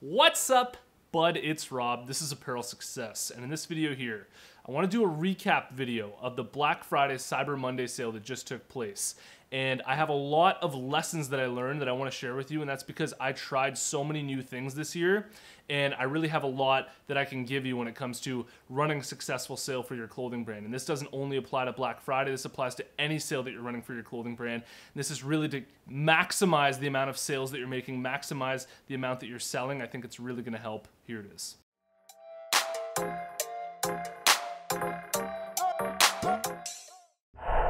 What's up, bud? It's Rob. This is Apparel Success, and in this video here, I want to do a recap video of the Black Friday Cyber Monday sale that just took place. And I have a lot of lessons that I learned that I want to share with you, and that's because I tried so many new things this year, and I really have a lot that I can give you when it comes to running a successful sale for your clothing brand. And this doesn't only apply to Black Friday, this applies to any sale that you're running for your clothing brand. And this is really to maximize the amount of sales that you're making, maximize the amount that you're selling. I think it's really going to help. Here it is.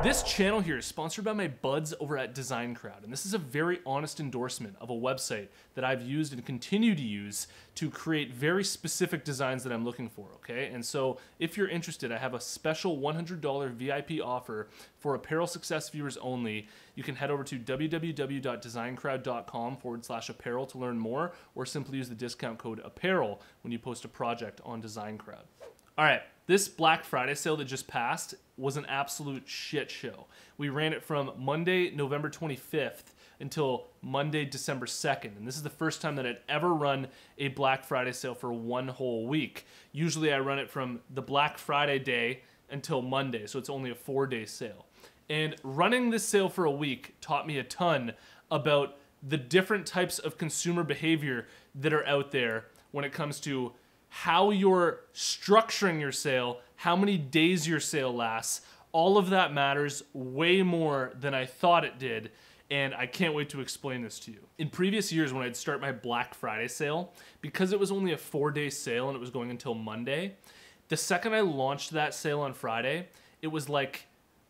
This channel here is sponsored by my buds over at DesignCrowd, and this is a very honest endorsement of a website that I've used and continue to use to create very specific designs that I'm looking for, okay? And so if you're interested, I have a special $100 VIP offer for Apparel Success viewers only. You can head over to www.designcrowd.com/apparel to learn more, or simply use the discount code APPAREL when you post a project on DesignCrowd. All right, this Black Friday sale that just passed was an absolute shit show. We ran it from Monday, November 25th until Monday, December 2nd. And this is the first time that I'd ever run a Black Friday sale for one whole week. Usually I run it from the Black Friday day until Monday, so it's only a 4-day sale. And running this sale for a week taught me a ton about the different types of consumer behavior that are out there when it comes to how you're structuring your sale, how many days your sale lasts. All of that matters way more than I thought it did, and I can't wait to explain this to you. In previous years when I'd start my Black Friday sale, because it was only a 4-day sale and it was going until Monday, the second I launched that sale on Friday, it was like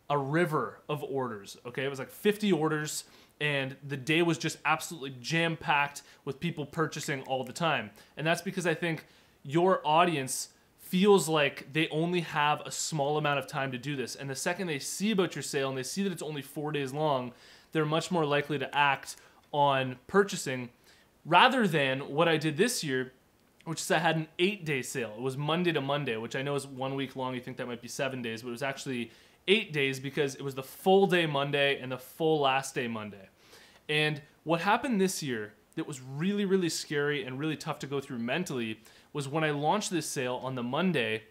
a river of orders, okay? It was like 50 orders, and the day was just absolutely jam-packed with people purchasing all the time. And that's because I think your audience feels like they only have a small amount of time to do this. And the second they see about your sale and they see that it's only 4 days long, they're much more likely to act on purchasing, rather than what I did this year, which is I had an 8-day sale. It was Monday to Monday, which I know is 1 week long. You think that might be 7 days, but it was actually 8 days because it was the full day Monday and the full last day Monday. And what happened this year that was really, really scary and really tough to go through mentally was when I launched this sale on the Monday,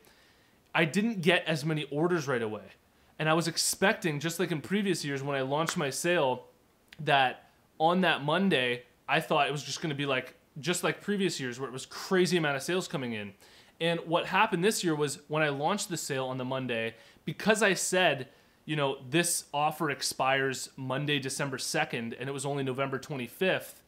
I didn't get as many orders right away. And I was expecting, just like in previous years when I launched my sale, that on that Monday, I thought it was just gonna be like, just like previous years where it was crazy amount of sales coming in. And what happened this year was when I launched the sale on the Monday, because I said, you know, this offer expires Monday, December 2nd, and it was only November 25th,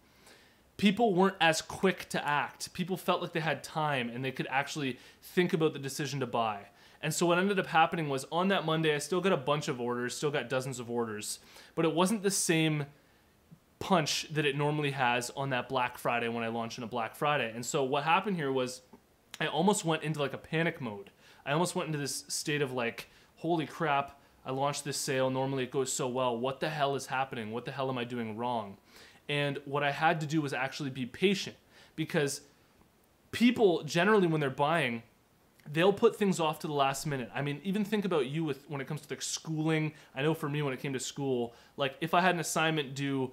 people weren't as quick to act. People felt like they had time and they could actually think about the decision to buy. And so what ended up happening was on that Monday, I still got a bunch of orders, still got dozens of orders, but it wasn't the same punch that it normally has on that Black Friday when I launched on a Black Friday. And so what happened here was I almost went into like a panic mode. I almost went into this state of like, holy crap, I launched this sale. Normally it goes so well. What the hell is happening? What the hell am I doing wrong? And what I had to do was actually be patient, because people generally when they're buying, they'll put things off to the last minute. I mean, even think about you when it comes to like schooling. I know for me when it came to school, like if I had an assignment due,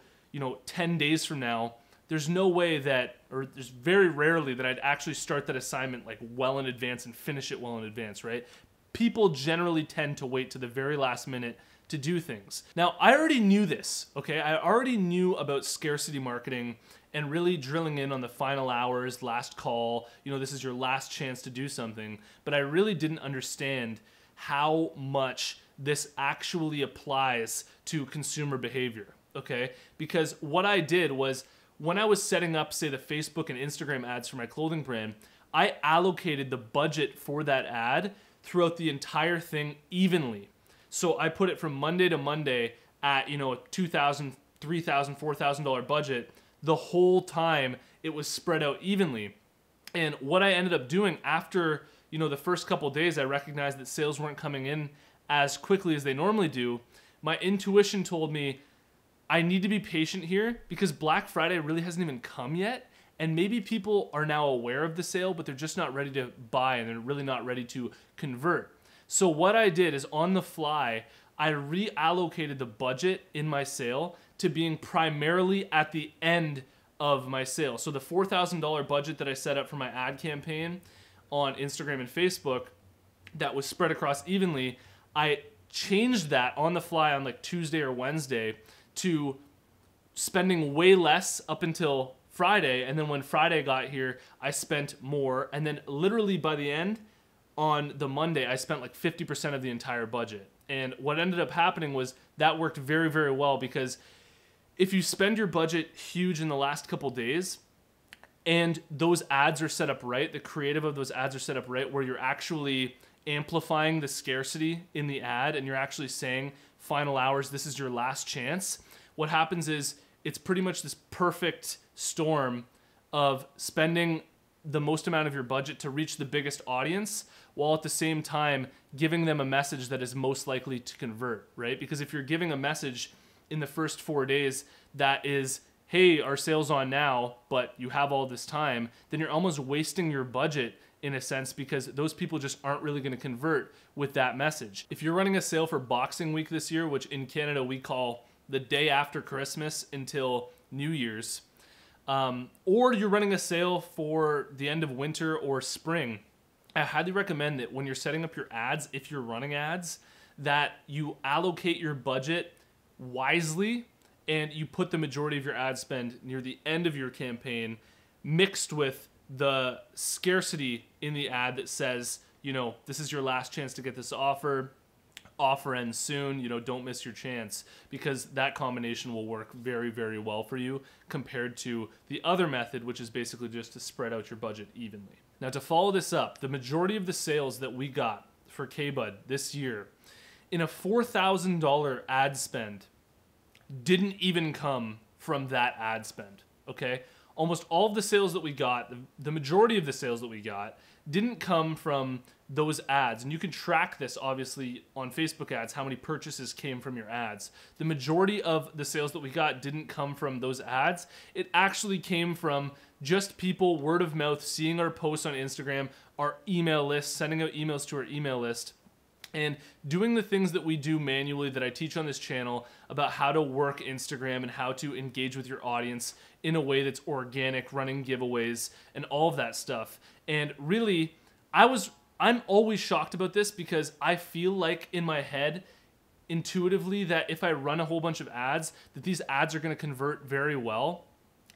10 days from now, there's no way that, or there's very rarely that I'd actually start that assignment like well in advance and finish it well in advance, right? People generally tend to wait to the very last minute to do things. Now, I already knew this, okay? I already knew about scarcity marketing and really drilling in on the final hours, last call, this is your last chance to do something, but I really didn't understand how much this actually applies to consumer behavior, okay? Because what I did was when I was setting up, say, the Facebook and Instagram ads for my clothing brand, I allocated the budget for that ad throughout the entire thing evenly. So I put it from Monday to Monday at, a $2,000, $3,000, $4,000 budget. The whole time it was spread out evenly. And what I ended up doing after, the first couple of days, I recognized that sales weren't coming in as quickly as they normally do. My intuition told me I need to be patient here because Black Friday really hasn't even come yet. And maybe people are now aware of the sale, but they're just not ready to buy and they're really not ready to convert. So what I did is on the fly, I reallocated the budget in my sale to being primarily at the end of my sales. So the $4,000 budget that I set up for my ad campaign on Instagram and Facebook that was spread across evenly, I changed that on the fly on like Tuesday or Wednesday to spending way less up until Friday. And then when Friday got here, I spent more. And then literally by the end, on the Monday, I spent like 50% of the entire budget. And what ended up happening was that worked very, very well, because if you spend your budget huge in the last couple days and those ads are set up right, the creative of those ads are set up right, where you're actually amplifying the scarcity in the ad and you're actually saying final hours, this is your last chance, what happens is it's pretty much this perfect storm of spending the most amount of your budget to reach the biggest audience, while at the same time giving them a message that is most likely to convert, right? Because if you're giving a message in the first 4 days that is, hey, our sale's on now, but you have all this time, then you're almost wasting your budget in a sense, because those people just aren't really going to convert with that message. If you're running a sale for Boxing Week this year, which in Canada we call the day after Christmas until New Year's, or you're running a sale for the end of winter or spring, I highly recommend that when you're setting up your ads, if you're running ads, that you allocate your budget wisely and you put the majority of your ad spend near the end of your campaign, mixed with the scarcity in the ad that says, you know, this is your last chance to get this offer ends soon, you know, don't miss your chance, because that combination will work very, very well for you compared to the other method, which is basically just to spread out your budget evenly. Now, to follow this up, the majority of the sales that we got for K-Bud this year in a $4,000 ad spend didn't even come from that ad spend, okay? Almost all of the sales that we got, the majority of the sales that we got, didn't come from those ads. And you can track this, obviously, on Facebook ads, how many purchases came from your ads. The majority of the sales that we got didn't come from those ads. It actually came from just people, word of mouth, seeing our posts on Instagram, our email list, sending out emails to our email list, and doing the things that we do manually that I teach on this channel about how to work Instagram and how to engage with your audience in a way that's organic, running giveaways and all of that stuff. And really, I'm always shocked about this, because I feel like in my head intuitively that if I run a whole bunch of ads, that these ads are going to convert very well.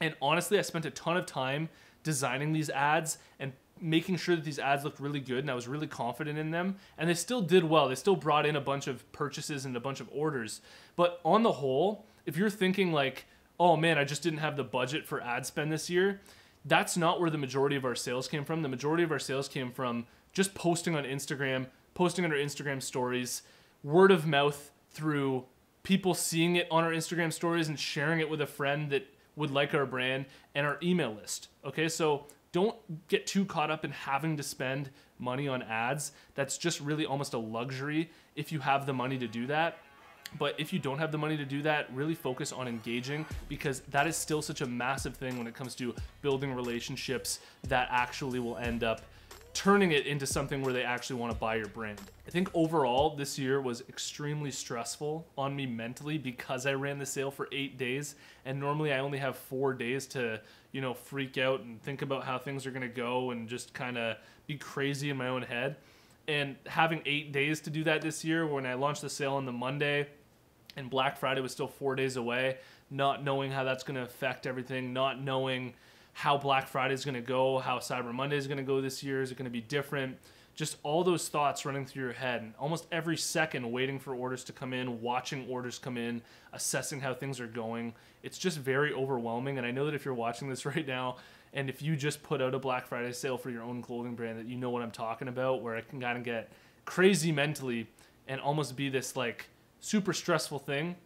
And honestly, I spent a ton of time designing these ads and making sure that these ads looked really good, and I was really confident in them, and they still did well. They still brought in a bunch of purchases and a bunch of orders. But on the whole, if you're thinking like, oh man, I just didn't have the budget for ad spend this year, that's not where the majority of our sales came from. The majority of our sales came from just posting on Instagram, posting on our Instagram stories, word of mouth through people seeing it on our Instagram stories and sharing it with a friend that would like our brand, and our email list. Okay, so don't get too caught up in having to spend money on ads. That's just really almost a luxury if you have the money to do that. But if you don't have the money to do that, really focus on engaging, because that is still such a massive thing when it comes to building relationships that actually will end up turning it into something where they actually want to buy your brand. I think overall this year was extremely stressful on me mentally, because I ran the sale for 8 days, and normally I only have 4 days to, you know, freak out and think about how things are going to go and just kind of be crazy in my own head. And having 8 days to do that this year, when I launched the sale on the Monday and Black Friday was still 4 days away, not knowing how that's going to affect everything, not knowing how Black Friday is going to go, how Cyber Monday is going to go this year, is it going to be different? Just all those thoughts running through your head, and almost every second waiting for orders to come in, watching orders come in, assessing how things are going. It's just very overwhelming. And I know that if you're watching this right now, and if you just put out a Black Friday sale for your own clothing brand, that you know what I'm talking about, where it can kind of get crazy mentally and almost be this like super stressful thing.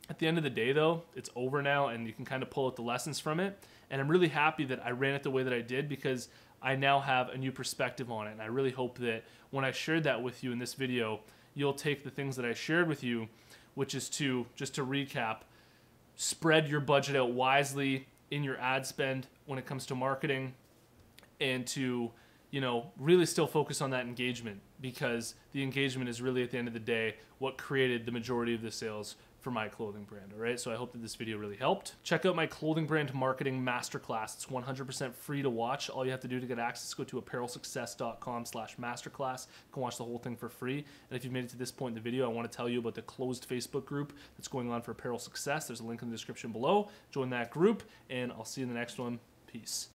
At the end of the day though, it's over now, and you can kind of pull out the lessons from it. And I'm really happy that I ran it the way that I did, because I now have a new perspective on it. And I really hope that when I shared that with you in this video, you'll take the things that I shared with you, which is to, just to recap, spread your budget out wisely in your ad spend when it comes to marketing, and to, you know, really still focus on that engagement, because the engagement is really, at the end of the day, what created the majority of the sales for my clothing brand, all right? So I hope that this video really helped. Check out my clothing brand marketing masterclass. It's 100% free to watch. All you have to do to get access is go to apparelsuccess.com/masterclass. You can watch the whole thing for free. And if you've made it to this point in the video, I want to tell you about the closed Facebook group that's going on for Apparel Success. There's a link in the description below. Join that group, and I'll see you in the next one. Peace.